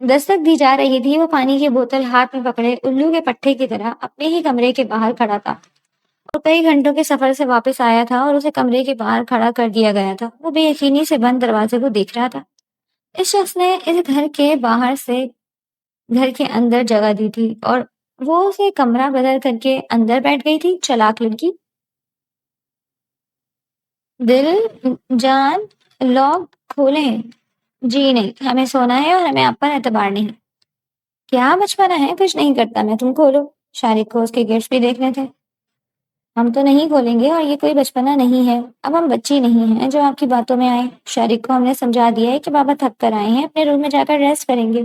دستک دی جا رہی تھی، وہ پانی کی بوتل ہاتھ میں پکڑے الو کے پٹھے کی طرح اپنے ہی کمرے کے باہر کھڑا تھا۔ وہ کئی گھنٹوں کے سفر سے واپس آیا تھا اور اسے کمرے کے باہر کھڑا کر دیا گیا تھا۔ وہ بے یقینی سے بند دروازے کو دیکھ رہا تھا۔ اس شخص نے اس گھر کے باہر سے گھر کے اندر جگہ دی تھی اور وہ اسے کمرہ بدل کر کے اندر بیٹھ گئی تھی۔ چلاک لڑکی! دل جان، لاک کھولیں۔ جی نہیں، ہمیں سونا ہے اور ہمیں آپ پر اعتبار نہیں۔ کیا بچپنا ہے، کچھ نہیں کرتا میں، تم کھولو۔ شارق کو اس کے گفٹ بھی دیکھنے تھے۔ ہم تو نہیں کھولیں گے، اور یہ کوئی بچپنا نہیں ہے۔ اب ہم بچی نہیں ہیں جو آپ کی باتوں میں آئے۔ شارق کو ہم نے سمجھا دیا ہے کہ بابا تھک کر آئے ہیں، اپنے روم میں جا کر ریسٹ کریں گے،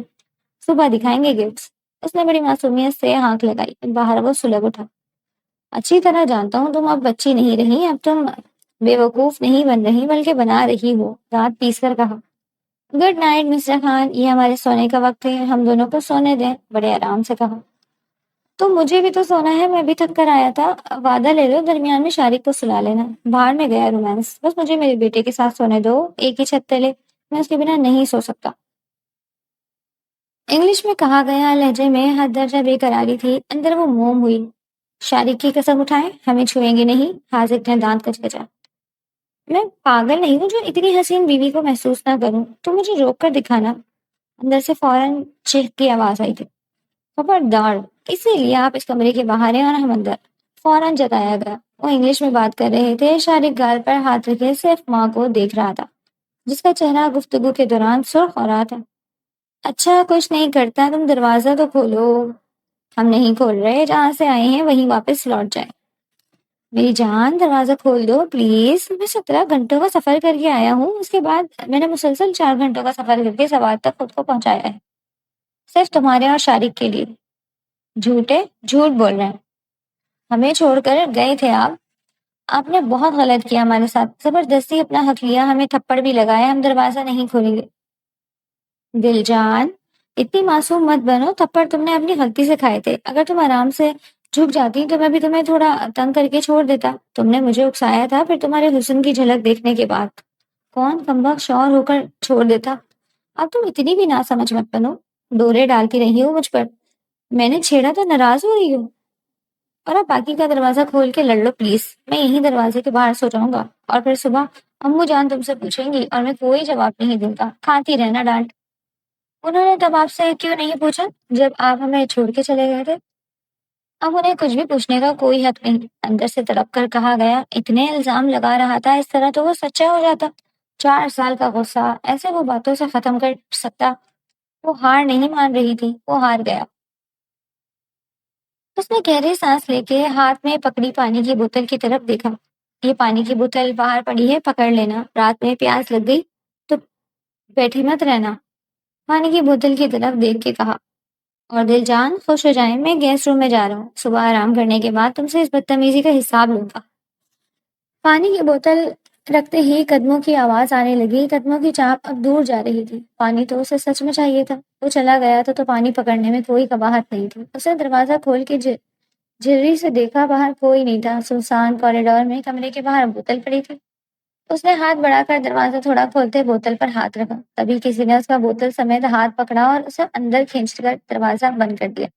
صبح دکھائیں گے گفٹس۔ اس نے بڑی معصومیت سے ہانک لگائی۔ باہر وہ سلگ اٹھا۔ اچھی طرح جانتا ہوں تم اب بچی نہیں رہی، اب تم بے وقوف نہیں بن رہی بلکہ بنا رہی ہو۔ رات پیس کر کہا۔ گڈ نائٹ مسٹر خان، یہ ہمارے سونے کا وقت ہے، ہم دونوں کو سونے دیں، بڑے آرام سے کہا۔ تو مجھے بھی تو سونا ہے، میں بھی تھک کر آیا تھا۔ وعدہ لے لو درمیان میں شارق کو سلا لینا۔ باہر میں گیا رومانس، بس مجھے میرے بیٹے کے ساتھ سونے دو، ایک ہی چھت تلے، میں اس کے بنا نہیں سو سکتا۔ انگلش میں کہا گیا لہجے میں حد درجہ بے قراری تھی۔ اندر وہ موم ہوئی۔ شارق کی قسم اٹھائیں، ہمیں چھوئیں گے نہیں۔ حاذق نے دانت کچکچا۔ میں پاگل نہیں ہوں جو اتنی حسین بیوی کو محسوس نہ کروں، تو مجھے روک کر دکھانا۔ اندر سے فوراً چیخ کی آواز آئی تھی۔ خبردار، اسی لیے آپ اس کمرے کے باہر ہیں اور ہم اندر۔ فوراً جتایا گیا۔ وہ انگلش میں بات کر رہے تھے۔ شارق گال پر ہاتھ رکھے صرف ماں کو دیکھ رہا تھا، جس کا چہرہ گفتگو کے دوران سرخ ہو رہا تھا۔ اچھا کچھ نہیں کرتا، تم دروازہ تو کھولو۔ ہم نہیں کھول رہے، جہاں سے آئے ہیں وہیں واپس لوٹ جائیں۔ میری جان، دروازہ کھول دو پلیز۔ میں 17 گھنٹوں کا سفر کر کے آیا ہوں، اس کے بعد میں نے مسلسل 4 گھنٹوں کا سفر کر کے سوات تک خود کو پہنچایا ہے، صرف تمہارے اور شارق کے لیے۔ جھوٹے، جھوٹ بول رہے ہیں۔ ہمیں چھوڑ کر گئے تھے آپ۔ آپ نے بہت غلط کیا ہمارے ساتھ، زبردستی اپنا حق لیا، ہمیں تھپڑ بھی لگایا، ہم دروازہ نہیں کھولیں گے۔ دل جان، اتنی معصوم مت بنو، تھپڑ تم نے اپنی غلطی سے کھائے تھے۔ اگر تم آرام سے جھک جاتی تو میں بھی تمہیں تھوڑا تنگ کر کے چھوڑ دیتا۔ تم نے مجھے اکسایا تھا، پھر تمہارے حسن کی جھلک دیکھنے کے بعد کون کمبخت شور ہو کر چھوڑ دیتا۔ اب تم اتنی بھی نہ سمجھ مت بنو، ڈورے ڈالتی رہی ہو مجھ پر، میں نے چھیڑا تو ناراض ہو رہی ہو۔ اور اب باقی کا دروازہ کھول کے لڑ لو پلیز، میں یہیں دروازے کے باہر سو جاؤں گا، اور پھر صبح امو جان تم سے پوچھیں گی اور میں کوئی جواب نہیں دوں گا، کھاتی رہنا ڈانٹ۔ انہوں نے تب آپ سے کیوں نہیں پوچھا جب آپ ہمیں چھوڑ کے چلے گئے تھے؟ اب انہیں کچھ بھی پوچھنے کا کوئی حق نہیں، اندر سے تڑپ کر کہا گیا۔ اتنے الزام لگا رہا تھا، اس طرح تو وہ سچا ہو جاتا۔ 4 سال کا غصہ ایسے وہ باتوں سے ختم کر سکتا؟ وہ ہار نہیں مان رہی تھی، وہ ہار گیا۔ اس نے گہری سانس لے کے ہاتھ میں پکڑی پانی کی بوتل کی طرف دیکھا۔ یہ پانی کی بوتل باہر پڑی ہے، پکڑ لینا، رات میں پیاس لگ گئی تو بیٹھی مت رہنا۔ پانی کی بوتل کی طرف دیکھ کے کہا۔ اور دل جان خوش ہو جائیں، میں گیسٹ روم میں جا رہا ہوں، صبح آرام کرنے کے بعد تم سے اس بدتمیزی کا حساب لوں گا۔ پانی کی بوتل رکھتے ہی قدموں کی آواز آنے لگی، قدموں کی چاپ اب دور جا رہی تھی۔ پانی تو اسے سچ میں چاہیے تھا، وہ چلا گیا تھا تو پانی پکڑنے میں کوئی قباحت نہیں تھی۔ اسے دروازہ کھول کے جھرری سے دیکھا، باہر کوئی نہیں تھا۔ سنسان کوریڈور میں کمرے کے باہر بوتل پڑی تھی۔ اس نے ہاتھ بڑھا کر دروازہ تھوڑا کھولتے بوتل پر ہاتھ رکھا، تبھی کسی نے اس کا بوتل سمیت ہاتھ پکڑا اور اسے اندر کھینچ کر دروازہ بند کر دیا۔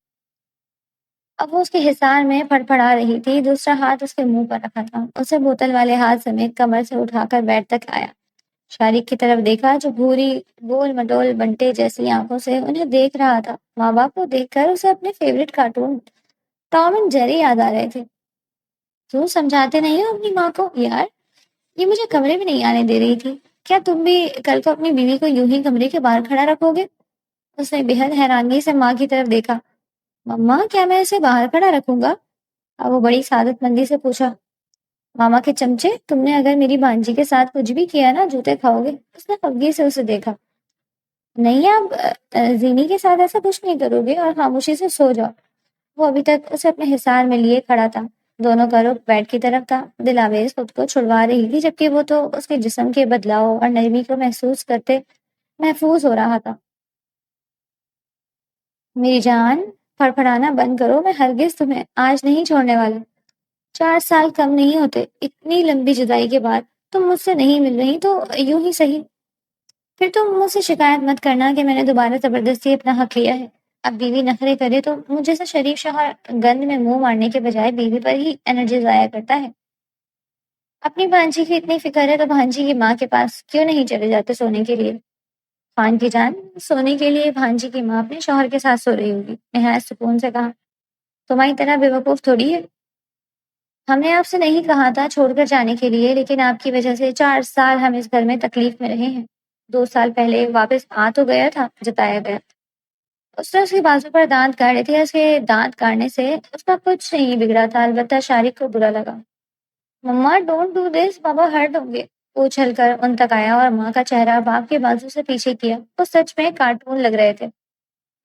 اب وہ اس کے حصار میں پھڑپڑا رہی تھی، دوسرا ہاتھ اس کے منہ پر رکھا تھا۔ اسے بوتل والے ہاتھ سمیت کمر سے اٹھا کر بیڈ تک آیا، شارق کی طرف دیکھا جو بھوری گول مٹول بنٹے جیسی آنکھوں سے انہیں دیکھ رہا تھا۔ ماں باپ کو دیکھ کر اسے اپنے فیوریٹ کارٹون ٹام اینڈ جیری یاد آ رہے تھے۔ کیوں سمجھاتے نہیں ہو اپنی ماں کو یار؟ یہ مجھے کمرے میں نہیں آنے دے رہی تھی، کیا تم بھی کل کو اپنی بیوی کو یوں ہی کمرے کے باہر کھڑا رکھو گے؟ اس نے بےحد حیرانگی سے ماں کی طرف دیکھا۔ مما، کیا میں اسے باہر کھڑا رکھوں گا؟ اب وہ بڑی سعادت مندی سے پوچھا۔ ماما کے چمچے، تم نے اگر میری بانجی کے ساتھ کچھ بھی کیا نا، جوتے کھاؤ گے۔ اس نے خفگی سے اسے دیکھا۔ نہیں، آپ زینی کے ساتھ ایسا کچھ نہیں کرو گے، اور خاموشی سے سو جاؤ۔ وہ ابھی تک اسے اپنے حصار میں لیے کھڑا تھا، دونوں کا رخ بیڈ کی طرف تھا۔ دل آویز خود کو چھڑوا رہی تھی، جبکہ وہ تو اس کے جسم کے بدلاؤ اور نرمی کو محسوس کرتے محفوظ ہو رہا تھا۔ میری جان، پھڑپڑانا بند کرو، میں ہرگز تمہیں آج نہیں چھوڑنے والا۔ 4 سال کم نہیں ہوتے، اتنی لمبی جدائی کے بعد تم مجھ سے نہیں مل رہی تو یوں ہی صحیح۔ پھر تم مجھ سے شکایت مت کرنا کہ میں نے دوبارہ زبردستی اپنا حق لیا ہے۔ اب بیوی نخرے کرے تو مجھ جیسا شریف شوہر گند میں منہ مارنے کے بجائے بیوی پر ہی انرجی ضائع کرتا ہے۔ اپنی بھانجی کی اتنی فکر ہے تو بھانجی کی ماں کے پاس کیوں نہیں چلے جاتے سونے کے لیے؟ خان کی جان، سونے کے لیے بھانجی کی ماں اپنے شوہر کے ساتھ سو رہی ہوگی، نہایت سکون سے کہا۔ تمہاری طرح بے وقوف تھوڑی ہے۔ ہم نے آپ سے نہیں کہا تھا چھوڑ کر جانے کے لیے، لیکن آپ کی وجہ سے 4 سال ہم اس گھر میں تکلیف میں رہے ہیں۔ 2 سال پہلے واپس آ تو گیا تھا، جتایا گیا۔ اس نے اس کے بازو پر دانت کاڑے تھے، اس کے دانت کاڑنے سے اس کا کچھ نہیں بگڑا تھا، البتہ شارق کو برا لگا۔ مما ڈونٹ ڈو دس، بابا ہرٹ ہوں گے۔ وہ اچھل کر ان تک آیا اور ماں کا چہرہ باپ کے بازو سے پیچھے کیا۔ وہ سچ میں کارٹون لگ رہے تھے۔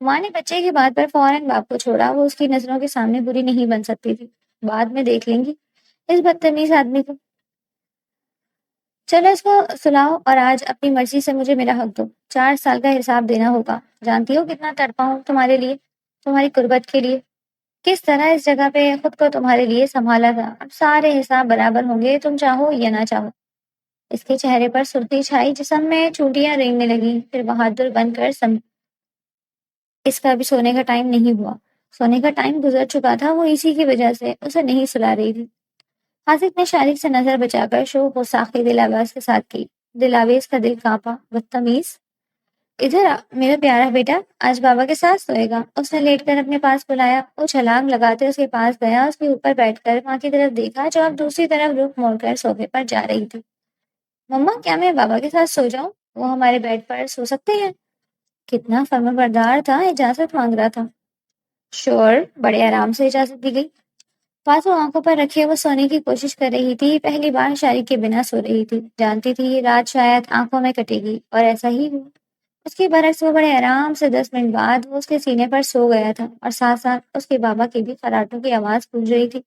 ماں نے بچے کی بات پر فوراً باپ کو چھوڑا، وہ اس کی نظروں کے سامنے بری نہیں بن سکتی تھی۔ بعد میں دیکھ لیں گی اس بدتمیز آدمی کو۔ چلو اس کو سلاؤ اور آج اپنی مرضی سے مجھے میرا حق دو۔ 4 سال کا حساب دینا ہوگا۔ جانتی ہو کتنا تڑپا ہوں تمہارے لیے، تمہاری قربت کے لیے، کس طرح اس جگہ پہ خود کو تمہارے لیے سنبھالا تھا۔ اب سارے حساب برابر ہوں گے، تم چاہو یا نہ چاہو۔ اس کے چہرے پر سرخی چھائی، جسم میں چوٹیاں رینگنے لگیں، پھر بہادر بن کر اس کا ابھی سونے کا ٹائم نہیں ہوا، سونے کا ٹائم گزر چکا تھا، وہ اسی کی وجہ سے اسے نہیں سلا رہی تھی۔ حاذق نے شارق سے نظر بچا کر شو کو ساخی دل آواز کے ساتھ کی۔ دل آویز کا دل کانپا۔ بدتمیز، ادھر آ میرا پیارا بیٹا، آج بابا کے ساتھ سوئے گا۔ اس نے لیٹ کر اپنے پاس بلایا۔ وہ چھلانگ لگاتے اس کے پاس گیا، اس کے اوپر بیٹھ کر ماں کی طرف دیکھا جو اب دوسری طرف رخ موڑ کر صوفے پر جا رہی تھی۔ مما کیا میں بابا کے ساتھ سو جاؤں؟ وہ ہمارے بیڈ پر سو سکتے ہیں؟ کتنا فرما بردار تھا، اجازت مانگ رہا تھا۔ شور، بڑے آرام سے اجازت دی گئی۔ بازو آنکھوں پر رکھے وہ سونے کی کوشش کر رہی تھی، پہلی بار شارق کے بنا سو رہی تھی، جانتی تھی رات شاید آنکھوں میں کٹے گی، اور ایسا ہی ہوا۔ اس کے برعکس وہ بڑے آرام سے 10 منٹ بعد وہ اس کے سینے پر سو گیا تھا، اور ساتھ ساتھ اس کے بابا کی بھی خراٹوں کی آواز گونج رہی تھی۔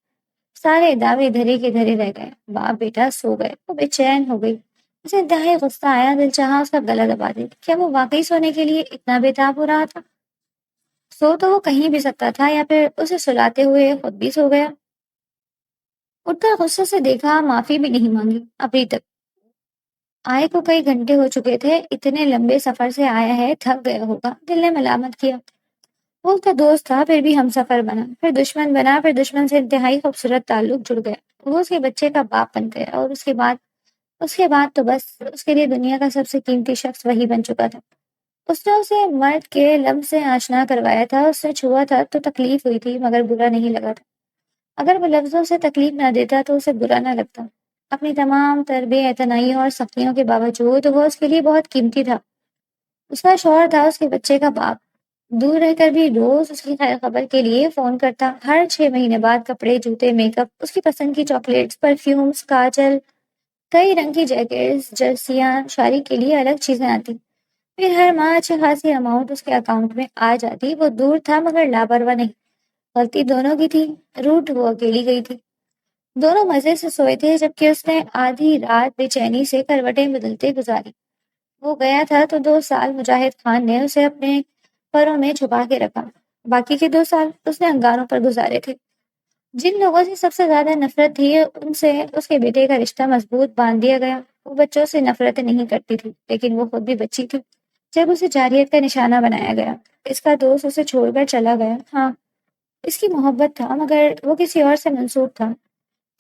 سارے دعوے دھرے کے دھرے رہ گئے، باپ بیٹا سو گئے۔ وہ بے چین ہو گئی، اسے انتہائی غصہ آیا، دل چاہا اس کا گلا دبا دے۔ کیا وہ واقعی سونے کے لیے اتنا بےتاب ہو رہا تھا؟ سو تو وہ کہیں بھی سکتا تھا، یا پھر اسے سلاتے ہوئے خود بھی سو گیا۔ اٹھ کر غصے سے دیکھا، معافی بھی نہیں مانگی ابھی تک۔ آئے کو کئی گھنٹے ہو چکے تھے، اتنے لمبے سفر سے آیا ہے، تھک گیا ہوگا۔ دل نے ملامت کیا۔ وہ اس کا دوست تھا، پھر بھی ہم سفر بنا، پھر دشمن بنا، پھر دشمن سے انتہائی خوبصورت تعلق جڑ گیا۔ وہ اس کے بچے کا باپ بن گیا، اور اس کے بعد تو بس اس کے لیے دنیا کا سب سے قیمتی شخص وہی بن چکا تھا۔ اس نے اسے مرد کے لمس سے آشنا کروایا تھا، اس نے چھوا تھا تو تکلیف ہوئی تھی، مگر برا نہیں لگا تھا۔ اگر وہ لفظوں سے تکلیف نہ دیتا تو اسے برا نہ لگتا۔ اپنی تمام تربیت اعتنائیوں اور سختیوں کے باوجود وہ اس کے لیے بہت قیمتی تھا۔ اس کا شوہر تھا اس کے بچے کا باپ، دور رہ کر بھی روز اس کی خیر خبر کے لیے فون کرتا، ہر 6 مہینے بعد کپڑے، جوتے، میک اپ، اس کی پسند کی چاکلیٹس، پرفیومز، کاجل، کئی رنگ کی جیکٹس، جرسیاں، شاری کے لیے الگ چیزیں آتی، پھر ہر ماہ اچھی خاصی اماؤنٹ اس کے اکاؤنٹ میں آ جاتی۔ وہ دور تھا مگر لاپرواہ نہیں، غلطی دونوں کی تھی، روٹ وہ اکیلی گئی تھی۔ دونوں مزے سے سوئے تھے، جبکہ اس نے آدھی رات بے چینی سے کروٹیں بدلتے گزاری۔ وہ گیا تھا تو 2 سال مجاہد خان نے اسے اپنے پروں میں چھپا کے رکھا، باقی کے 2 سال اس نے انگاروں پر گزارے تھے۔ جن لوگوں سے سب سے زیادہ نفرت تھی ان سے اس کے بیٹے کا رشتہ مضبوط باندھ دیا گیا۔ وہ بچوں سے نفرت نہیں کرتی تھی، لیکن وہ خود بھی بچی تھی جب اسے جاریت کا نشانہ بنایا گیا۔ اس کا دوست اسے چھوڑ کر چلا گیا، ہاں اس کی محبت تھا، مگر وہ کسی اور سے منسوب تھا۔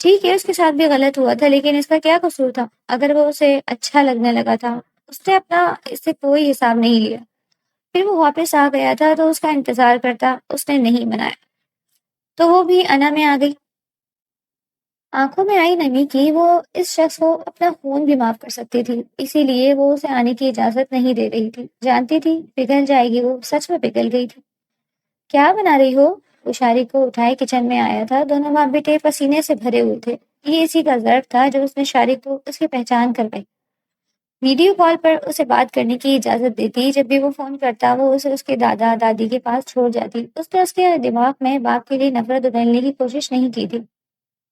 ٹھیک ہے، اس کے ساتھ بھی غلط ہوا تھا، لیکن اس کا کیا قصور تھا؟ اگر وہ اسے اچھا لگنے لگا تھا، اس نے اپنا اس سے کوئی حساب نہیں لیا۔ پھر وہ واپس آ گیا تھا تو اس کا انتظار کرتا، اس نے نہیں منایا تو وہ بھی انا میں آ گئی۔ آنکھوں میں آئی نمی کی، وہ اس شخص کو اپنا خون بھی معاف کر سکتی تھی، اسی لیے وہ اسے آنے کی اجازت نہیں دے رہی تھی، جانتی تھی پگھل جائے گی، وہ سچ میں پگھل گئی تھی۔ کیا بنا رہی ہو؟ وہ شارق کو اٹھائے کچن میں آیا تھا، دونوں باپ بیٹے پسینے سے بھرے ہوئے تھے۔ یہ اسی کا ضرب تھا جو اس نے شارق کو اس کی پہچان کروائی۔ ویڈیو کال پر اسے بات کرنے کی اجازت دیتی، جب بھی وہ فون کرتا وہ اسے اس کے دادا دادی کے پاس چھوڑ جاتی۔ اس نے اس کے دماغ میں باپ کے لیے نفرت ادھیلنے کی کوشش نہیں کی تھی،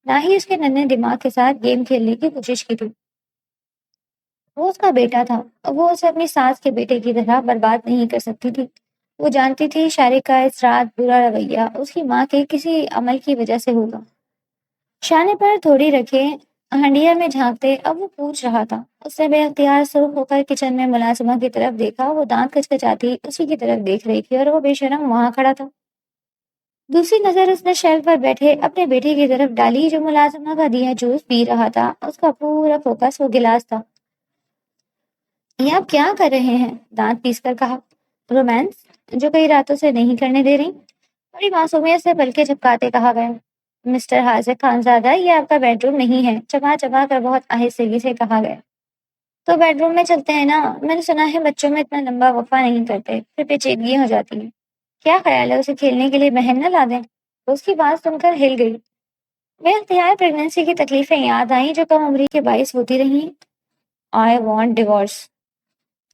نہ ہی اس کے ننھے دماغ کے ساتھ گیم کھیلنے کی کوشش کی تھی۔ وہ اس کا بیٹا تھا، اور وہ اسے اپنی ساس کے بیٹے کی طرح برباد نہیں کر سکتی تھی۔ وہ جانتی تھی شارق کا اس رات برا رویہ اس کی ماں کے کسی عمل کی وجہ سے ہوگا۔ شانے پر تھوڑی رکھے ہنڈیا میں جھانکتے اب وہ پوچھ رہا تھا۔ اس نے بے اختیار سرخ ہو کر کچن میں ملازمہ کی طرف دیکھا۔ وہ دانت کچکچاتی اسی کی طرف دیکھ رہی تھی اور وہ بے شرم وہاں کھڑا تھا۔ دوسری نظر اس نے شیلف پر بیٹھے اپنے بیٹے کی طرف ڈالی جو ملازمہ کا دیا جوس پی رہا تھا۔ اس کا پورا فوکس وہ گلاس تھا۔ یہ آپ کیا کر رہے ہیں؟ دانت پیس کر کہا۔ رومانس جو کئی راتوں سے نہیں کرنے دے رہی، بڑی معصومیت سے پلکیں جھپکاتے کہا گیا۔ مسٹر حاذق خانزادہ، یہ آپ کا بیڈ روم نہیں ہے، چبا چبا کر بہت آہستگی سے کہا گیا۔ تو بیڈ روم میں چلتے ہیں نا، میں نے سنا ہے بچوں میں اتنا لمبا وقفہ نہیں کرتے، پھر پیچیدگی ہو جاتی ہے۔ کیا خیال ہے اسے کھیلنے کے لیے بہن نہ لا دیں؟ اس کی بات سن کر ہل گئی۔ بے اختیار پریگنینسی کی تکلیفیں یاد آئیں جو کم عمری کے باعث ہوتی رہی۔ آئی وانٹ ڈیورس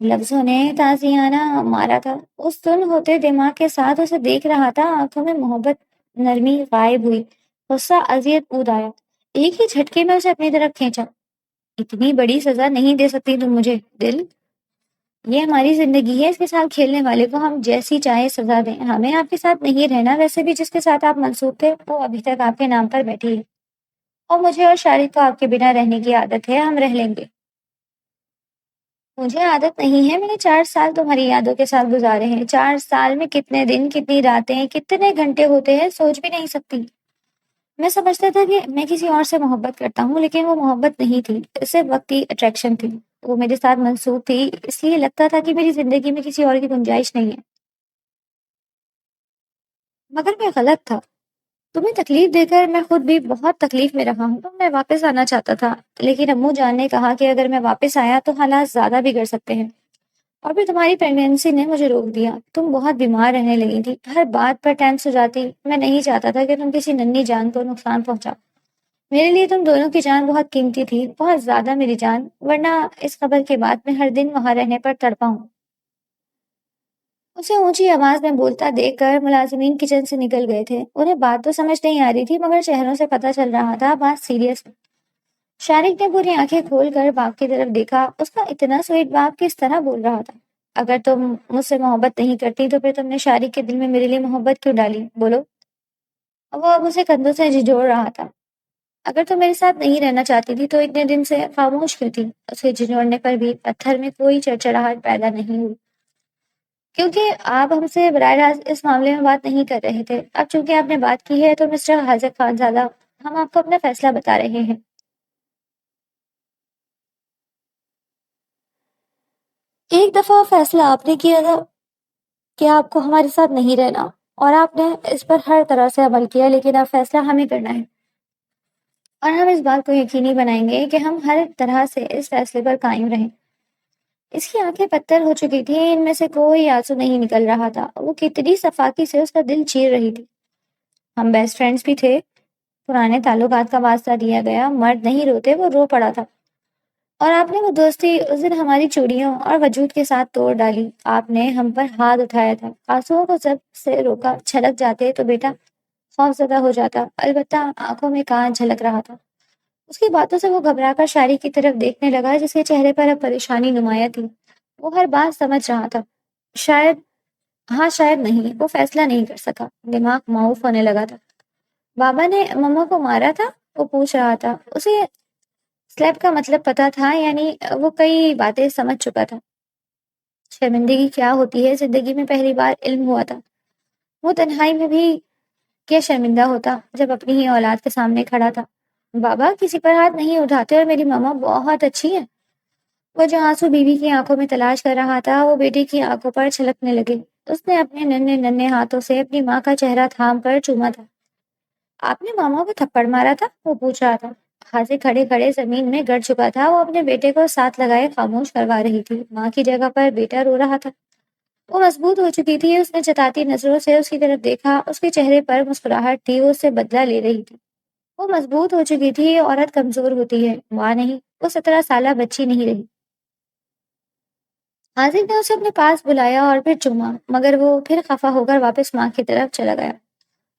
لفظوں نے تازیانہ مارا تھا۔ اس سن ہوتے دماغ کے ساتھ اسے دیکھ رہا تھا، آنکھوں میں محبت نرمی غائب ہوئی، غصہ اذیت اود آیا۔ ایک ہی جھٹکے میں اسے اپنی طرف کھینچا۔ اتنی بڑی سزا نہیں دے سکتی تم مجھے، دل۔ یہ ہماری زندگی ہے، اس کے ساتھ کھیلنے والے کو ہم جیسی چاہے سزا دیں۔ ہمیں آپ کے ساتھ نہیں رہنا، ویسے بھی جس کے ساتھ آپ منسوب تھے وہ ابھی تک آپ کے نام پر بیٹھی ہے، اور مجھے اور شارق کو آپ کے بنا رہنے کی عادت ہے، ہم رہ لیں گے۔ مجھے عادت نہیں ہے، میں نے 4 سال تمہاری یادوں کے ساتھ گزارے ہیں۔ 4 سال میں کتنے دن، کتنی راتیں، کتنے گھنٹے ہوتے ہیں، سوچ بھی نہیں سکتی۔ میں سمجھتا تھا کہ میں کسی اور سے محبت کرتا ہوں، لیکن وہ محبت نہیں تھی، صرف وقتی اٹریکشن تھی۔ وہ میرے ساتھ منسوخ تھی، اس لیے لگتا تھا کہ میری زندگی میں کسی اور کی گنجائش نہیں ہے، مگر میں غلط تھا۔ تمہیں تکلیف دے کر میں خود بھی بہت تکلیف میں رہا ہوں، تو میں واپس آنا چاہتا تھا، لیکن امو جان نے کہا کہ اگر میں واپس آیا تو حالات زیادہ بگڑ سکتے ہیں، اور پھر تمہاری پریگنینسی نے مجھے روک دیا۔ تم بہت بیمار رہنے لگی تھی، ہر بات پر ٹینس ہو جاتی۔ میں نہیں چاہتا تھا کہ تم کسی ننھی جان کو نقصان پہنچاؤ۔ میرے لیے تم دونوں کی جان بہت قیمتی تھی، بہت زیادہ میری جان، ورنہ اس خبر کے بعد میں ہر دن وہاں رہنے پر تڑپا ہوں۔ اسے اونچی آواز میں بولتا دیکھ کر ملازمین کچن سے نکل گئے تھے۔ انہیں بات تو سمجھ نہیں آ رہی تھی، مگر چہروں سے پتہ چل رہا تھا بات سیریس ہے۔ شارق نے پوری آنکھیں کھول کر باپ کی طرف دیکھا۔ اس کا اتنا سویٹ باپ کس طرح بول رہا تھا۔ اگر تم مجھ سے محبت نہیں کرتی تو پھر تم نے شارق کے دل میں میرے لیے محبت کیوں ڈالی؟ بولو۔ وہ اب اسے کندھوں سے جھنجھوڑ رہا تھا۔ اگر تم میرے ساتھ نہیں رہنا چاہتی تھی تو اتنے دن سے خاموش کیوں تھی؟ اس کے جھنجھوڑنے پر بھی پتھر میں کوئی چڑچڑاہٹ پیدا نہیں ہوئی، کیونکہ آپ ہم سے براہ راست اس معاملے میں بات نہیں کر رہے تھے۔ اب چونکہ آپ نے بات کی ہے تو مسٹر حاذق خانزادہ، ہم آپ کو اپنا فیصلہ بتا رہے ہیں۔ ایک دفعہ فیصلہ آپ نے کیا تھا کہ آپ کو ہمارے ساتھ نہیں رہنا، اور آپ نے اس پر ہر طرح سے عمل کیا، لیکن اب فیصلہ ہمیں کرنا ہے، اور ہم اس بات کو یقینی بنائیں گے کہ ہم ہر طرح سے اس فیصلے پر قائم رہیں۔ اس کی آنکھیں پتھر ہو چکی تھیں، ان میں سے کوئی آنسو نہیں نکل رہا تھا۔ وہ کتنی صفاقی سے اس کا دل چیر رہی تھی۔ ہم بیسٹ فرینڈز بھی تھے، پرانے تعلقات کا واسطہ دیا گیا، مرد نہیں روتے، وہ رو پڑا تھا، اور آپ نے وہ دوستی اس دن ہماری چوڑیوں اور وجود کے ساتھ توڑ ڈالی۔ آپ نے ہم پر ہاتھ اٹھایا تھا، آنسوؤں کو سب سے روکا، چھلک جاتے تو بیٹا خوف زدہ ہو جاتا، البتہ آنکھوں میں کان جھلک رہا تھا۔ اس کی باتوں سے وہ گھبرا کر شاری کی طرف دیکھنے لگا، جس کے چہرے پر اب پریشانی نمایاں تھی۔ وہ ہر بات سمجھ رہا تھا۔ شاید، ہاں شاید نہیں، وہ فیصلہ نہیں کر سکا، دماغ معاف ہونے لگا تھا۔ بابا نے مما کو مارا تھا؟ وہ پوچھ رہا تھا۔ اسے سلیپ کا مطلب پتا تھا، یعنی وہ کئی باتیں سمجھ چکا تھا۔ شرمندگی کیا ہوتی ہے زندگی میں پہلی بار علم ہوا تھا۔ وہ تنہائی میں بھی کیا شرمندہ ہوتا جب اپنی ہی اولاد کے سامنے کھڑا تھا۔ بابا کسی پر ہاتھ نہیں اٹھاتے، اور میری ماما بہت اچھی ہے۔ وہ جو آنسو بیوی کی آنکھوں میں تلاش کر رہا تھا وہ بیٹی کی آنکھوں پر چھلکنے لگے۔ اس نے اپنے ننھے ننھے ہاتھوں سے اپنی ماں کا چہرہ تھام کر چوما تھا۔ آپ نے ماما کو تھپڑ مارا تھا؟ وہ پوچھ رہا تھا۔ ہاتھ سے کھڑے کھڑے زمین میں گڑ چکا تھا، وہ اپنے بیٹے کو ساتھ لگائے خاموش کروا رہی تھی۔ ماں کی جگہ پر بیٹا رو رہا تھا۔ وہ مضبوط ہو چکی تھی، اس نے چتاتی نظروں سے اس کی طرف دیکھا، اس کے چہرے پر مسکراہٹ تھی، وہ اس سے بدلہ لے رہی تھی۔ وہ مضبوط ہو چکی تھی، عورت کمزور ہوتی ہے، ماں نہیں، وہ 17 سالہ بچی نہیں رہی۔ حاضر نے اسے اپنے پاس بلایا اور پھر چوما، مگر وہ پھر خفا ہو کر واپس ماں کی طرف چلا گیا۔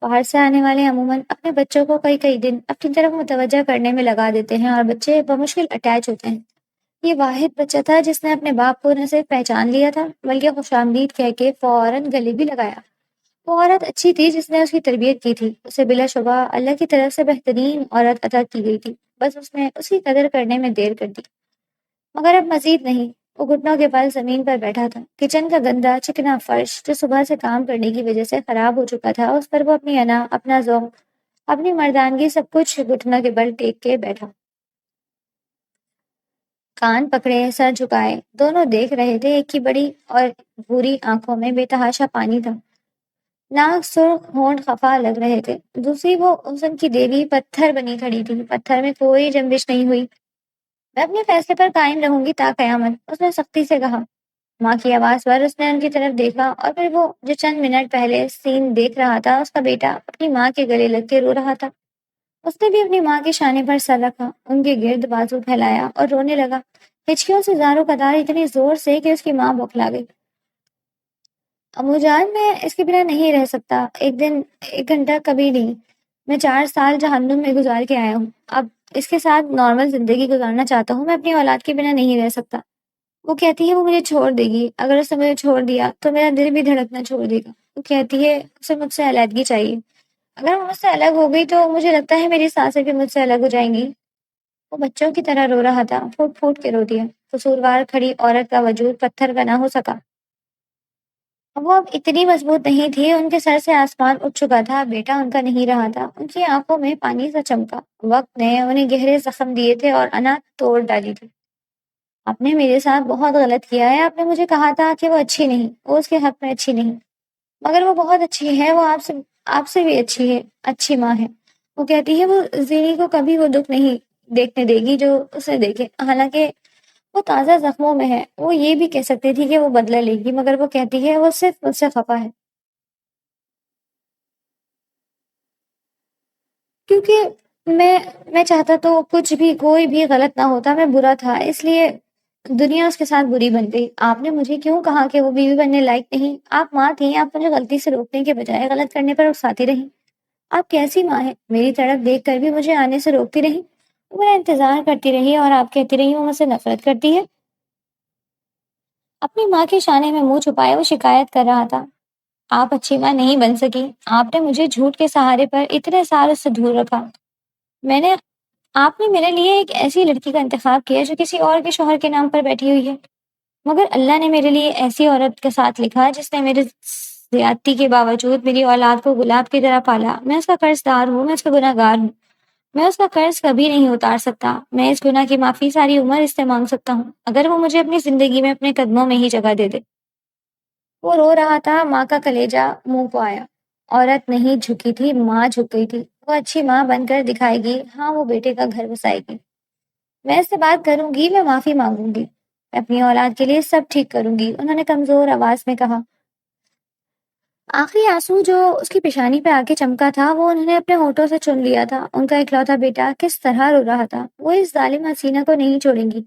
باہر سے آنے والے عموماً اپنے بچوں کو کئی کئی دن اپنی طرف متوجہ کرنے میں لگا دیتے ہیں، اور بچے بمشکل اٹیچ ہوتے ہیں۔ یہ واحد بچہ تھا جس نے اپنے باپ کو نہ صرف پہچان لیا تھا بلکہ خوش آمدید کہہ کے فوراً گلے بھی لگایا۔ وہ عورت اچھی تھی جس نے اس کی تربیت کی تھی، اسے بلا شبہ اللہ کی طرف سے بہترین عورت عطا کی گئی تھی۔ بس اس نے اس کی قدر کرنے میں دیر کر دی، مگر اب مزید نہیں۔ وہ گھٹنوں کے بل زمین پر بیٹھا تھا۔ کچن کا گندا چکنا فرش جو صبح سے کام کرنے کی وجہ سے خراب ہو چکا تھا، اس پر وہ اپنی انا، اپنا ذوق، اپنی مردانگی سب کچھ گھٹنوں کے بل ٹیک کے بیٹھا، کان پکڑے، سر جھکائے، دونوں دیکھ رہے تھے۔ ایک کی بڑی اور بھوری آنکھوں میں بے تحاشا پانی تھا، ناک سرخ، ہونٹ خفا لگ رہے تھے۔ دوسری وہ حسن کی دیوی پتھر بنی کھڑی تھی، پتھر میں کوئی جنبش نہیں ہوئی۔ میں اپنے فیصلے پر قائم رہوں گی تا قیامت، اس نے سختی سے کہا۔ ماں کی آواز پر اس نے ان کی طرف دیکھا، اور پھر وہ جو چند منٹ پہلے سین دیکھ رہا تھا، اس کا بیٹا اپنی ماں کے گلے لگ کے رو رہا تھا۔ اس نے بھی اپنی ماں کے شانے پر سر رکھا، ان کے گرد بازو پھیلایا اور رونے لگا، ہچکیوں سے زاروں قطار، اتنی زور سے کہ اس کی ماں بوکھلا گئی۔ امو جان، میں اس کے بنا نہیں رہ سکتا، ایک دن، ایک گھنٹہ، کبھی نہیں۔ میں 4 سال جہنم میں گزار کے آیا ہوں، اب اس کے ساتھ نارمل زندگی گزارنا چاہتا ہوں، میں اپنی اولاد کے بنا نہیں رہ سکتا۔ وہ کہتی ہے وہ مجھے چھوڑ دے گی، اگر اس نے مجھے چھوڑ دیا تو میرا دل بھی دھڑکنا چھوڑ دے گا۔ وہ کہتی ہے اسے مجھ سے علیحدگی چاہیے، اگر وہ مجھ سے الگ ہو گئی تو مجھے لگتا ہے میری سانسیں بھی مجھ سے الگ ہو جائیں گی۔ وہ بچوں کی طرح رو رہا تھا، پھوٹ پھوٹ کے رو دیا۔ قصوروار کھڑی عورت کا وجود پتھر کا نہ ہو سکا، وہ اب اتنی مضبوط نہیں تھی، ان کے سر سے آسمان اٹھ چکا تھا، بیٹا ان کا نہیں رہا تھا۔ ان کی آنکھوں میں پانی سا چمکا، وقت نے انہیں گہرے زخم دیے تھے اور انا توڑ ڈالی تھی۔ آپ نے میرے ساتھ بہت غلط کیا ہے، آپ نے مجھے کہا تھا کہ وہ اچھی نہیں، وہ اس کے حق میں اچھی نہیں، مگر وہ بہت اچھی ہے، وہ آپ سے بھی اچھی ہے، اچھی ماں ہے۔ وہ کہتی ہے وہ زینی کو کبھی وہ دکھ نہیں دیکھنے دے گی جو اسے دیکھے، حالانکہ وہ تازہ زخموں میں ہے۔ وہ یہ بھی کہہ سکتی تھی کہ وہ بدلہ لے گی، مگر وہ کہتی ہے وہ صرف مجھ سے خفا ہے، کیونکہ میں چاہتا تو کچھ بھی، کوئی بھی غلط نہ ہوتا، میں برا تھا، اس لیے دنیا اس کے ساتھ بری بن گئی۔ آپ نے مجھے کیوں کہا کہ وہ بیوی بننے لائق نہیں؟ آپ ماں تھیں، آپ مجھے غلطی سے روکنے کے بجائے غلط کرنے پر اکساتی رہی۔ آپ کیسی ماں ہیں؟ میری طرف دیکھ کر بھی مجھے آنے سے روکتی رہی، وہ میرا انتظار کرتی رہی، اور آپ کہتی رہی وہ مجھ سے نفرت کرتی ہے۔ اپنی ماں کے شانے میں منہ چھپائے وہ شکایت کر رہا تھا، آپ اچھی ماں نہیں بن سکی، آپ نے مجھے جھوٹ کے سہارے پر اتنے سال اس سے دور رکھا۔ میں نے آپ نے میرے لیے ایک ایسی لڑکی کا انتخاب کیا جو کسی اور کے شوہر کے نام پر بیٹھی ہوئی ہے، مگر اللہ نے میرے لیے ایسی عورت کے ساتھ لکھا جس نے میرے زیادتی کے باوجود میری اولاد کو گلاب کی طرح پالا۔ میں اس کا قرض دار ہوں، میں اس کا گناہ گار ہوں، میں اس کا قرض کبھی نہیں اتار سکتا۔ میں اس گناہ کی معافی ساری عمر اس سے مانگ سکتا ہوں، اگر وہ مجھے اپنی زندگی میں اپنے قدموں میں ہی جگہ دے دے۔ وہ رو رہا تھا، ماں کا کلیجہ منہ کو آیا۔ عورت نہیں جھکی تھی، ماں جھک گئی تھی۔ وہ اچھی ماں بن کر دکھائے گی، ہاں وہ بیٹے کا گھر بسائے گی۔ میں اس سے بات کروں گی، میں معافی مانگوں گی، میں اپنی اولاد کے لیے سب ٹھیک کروں گی، انہوں نے کمزور آواز میں کہا۔ آخری آنسو جو اس کی پیشانی پہ آ کے چمکا تھا وہ انہوں نے اپنے ہونٹوں سے چن لیا تھا۔ ان کا اکلوتا بیٹا کس طرح رو رہا تھا، وہ اس ظالم حسینہ کو نہیں چھوڑیں گی،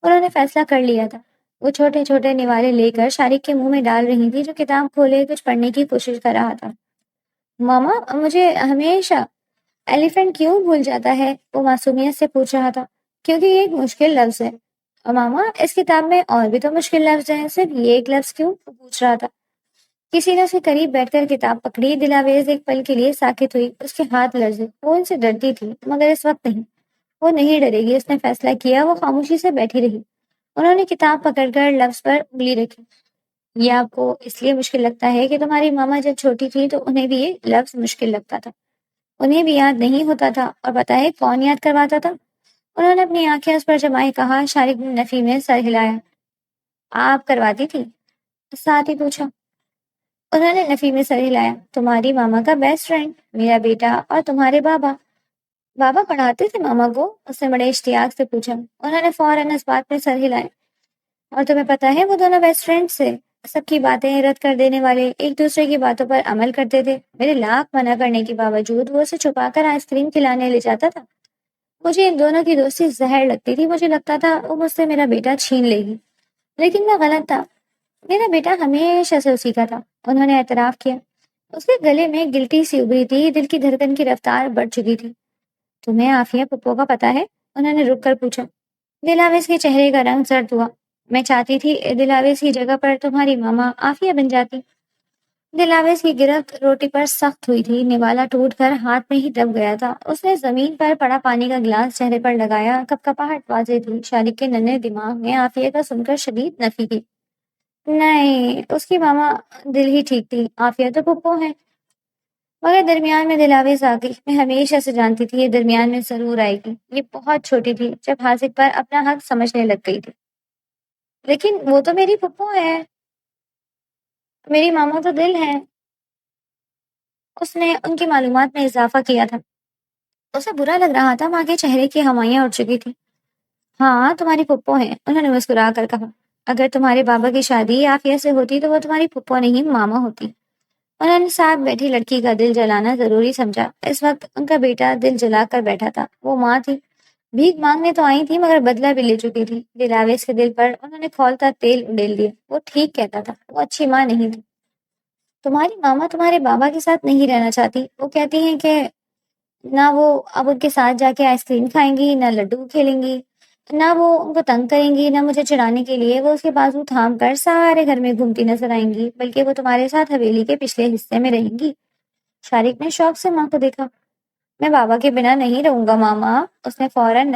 انہوں نے فیصلہ کر لیا تھا۔ وہ چھوٹے چھوٹے نوالے لے کر شارق کے منہ میں ڈال رہی تھی جو کتاب کھولے کچھ پڑھنے کی کوشش کر رہا تھا۔ ماما، مجھے ہمیشہ ایلیفینٹ کیوں بھول جاتا ہے؟ وہ معصومیت سے پوچھ رہا تھا۔ کیونکہ یہ ایک مشکل لفظ ہے۔ اور ماما، اس کتاب میں اور بھی تو مشکل لفظ ہیں، صرف یہ ایک لفظ کیوں؟ وہ پوچھ رہا تھا۔ کسی نے اس کے قریب بیٹھ کر کتاب پکڑی۔ دلاویز ایک پل کے لیے ساکت ہوئی، اس کے ہاتھ لرزے۔ وہ ان سے ڈرتی تھی، مگر اس وقت نہیں، وہ نہیں ڈرے گی، اس نے فیصلہ کیا۔ وہ خاموشی سے بیٹھی رہی۔ انہوں نے کتاب پکڑ کر لفظ پر انگلی رکھی۔ یہ آپ کو اس لیے مشکل لگتا ہے کہ تمہاری ماما جب چھوٹی تھی تو انہیں بھی یہ لفظ مشکل لگتا تھا، انہیں بھی یاد نہیں ہوتا تھا، اور پتہ ہے کون یاد کرواتا تھا؟ انہوں نے اپنی آنکھیں اس پر جمائے کہا۔ شارق نے نفی میں سر ہلایا۔ آپ کرواتی تھی؟ ساتھ ہی پوچھا۔ انہوں نے نفی میں سر ہلایا۔ تمہاری ماما کا بیسٹ فرینڈ، میرا بیٹا، اور تمہارے بابا۔ بابا پڑھاتے تھے ماما کو؟ اس نے بڑے اشتیاق سے پوچھا۔ انہوں نے فوراً اس بات میں سر ہلایا۔ اور تمہیں پتہ ہے وہ دونوں بیسٹ فرینڈ سے سب کی باتیں رد کر دینے والے، ایک دوسرے کی باتوں پر عمل کرتے تھے۔ میرے لاکھ منع کرنے کے باوجود وہ اسے چھپا کر آئس کریم کھلانے لے جاتا تھا۔ مجھے ان دونوں کی دوستی زہر لگتی تھی، مجھے لگتا تھا وہ مجھ سے میرا بیٹا چھین لے گی، لیکن میں غلط تھا، میرا بیٹا ہمیشہ سے اسی کا تھا۔ انہوں نے اعتراف کیا۔ اس کے گلے میں گلٹی سی ابری تھی، دل کی دھڑکن کی رفتار بڑھ چکی تھی۔ تمہیں عافیہ پپو کا پتہ ہے؟ انہوں نے رک کر پوچھا۔ دلاویز کے چہرے کا رنگ زرد ہوا۔ میں چاہتی تھی دلاویز کی جگہ پر تمہاری ماما عافیہ بن جاتی۔ دلاویز کی گرفت روٹی پر سخت ہوئی تھی، نوالا ٹوٹ کر ہاتھ میں ہی دب گیا تھا۔ اس نے زمین پر پڑا پانی کا گلاس چہرے پر لگایا، کپکپاہٹ واضح تھی۔ شارق کے ننھے دماغ نے عافیہ کا سن کر شدید نفی کی۔ نہیں، اس کی ماما دل ہی ٹھیک تھی، عافیہ تو پھپھو ہے۔ مگر درمیان میں دلاویز آ گئی۔ میں ہمیشہ سے جانتی تھی یہ درمیان میں ضرور آئے گی۔ یہ بہت چھوٹی تھی جب حاسد پر اپنا حق سمجھنے لگ گئی تھی۔ لیکن وہ تو میری پھپھو ہے، میری ماما تو دل ہے۔ اس نے ان کی معلومات میں اضافہ کیا تھا۔ اسے برا لگ رہا تھا، ماں کے چہرے کی ہمائیاں اٹھ چکی تھی۔ ہاں تمہاری پھپھو ہے، انہوں نے مسکرا کر کہا۔ اگر تمہارے بابا کی شادی عافیہ سے ہوتی تو وہ تمہاری پھپھو نہیں ماما ہوتی۔ انہوں نے ساتھ بیٹھی لڑکی کا دل جلانا ضروری سمجھا۔ اس وقت ان کا بیٹا دل جلا کر بیٹھا تھا۔ وہ ماں تھی، بھیک مانگنے تو آئی تھی مگر بدلہ بھی لے چکی تھی۔ دلاویز کے دل پر انہوں نے کھولتا تیل اڈیل دیا۔ وہ ٹھیک کہتا تھا، وہ اچھی ماں نہیں تھی۔ تمہاری ماما تمہارے بابا کے ساتھ نہیں رہنا چاہتی، وہ کہتی ہیں کہ نہ وہ اب ان کے ساتھ جا کے آئس کریم کھائیں گی، نہ لڈو کھیلیں گی، نہ وہ ان کو تنگ کریں گی، نہ مجھے چڑھانے کے لیے وہ اس کے بازو تھام کر سارے گھر میں گھومتی نظر آئیں گی، بلکہ وہ تمہارے ساتھ حویلی کے پچھلے حصے میں رہیں گی۔ شارق نے شوق سے ماں کو دیکھا۔ میں بابا کے بنا نہیں رہوں گا ماما، اس نے فوراً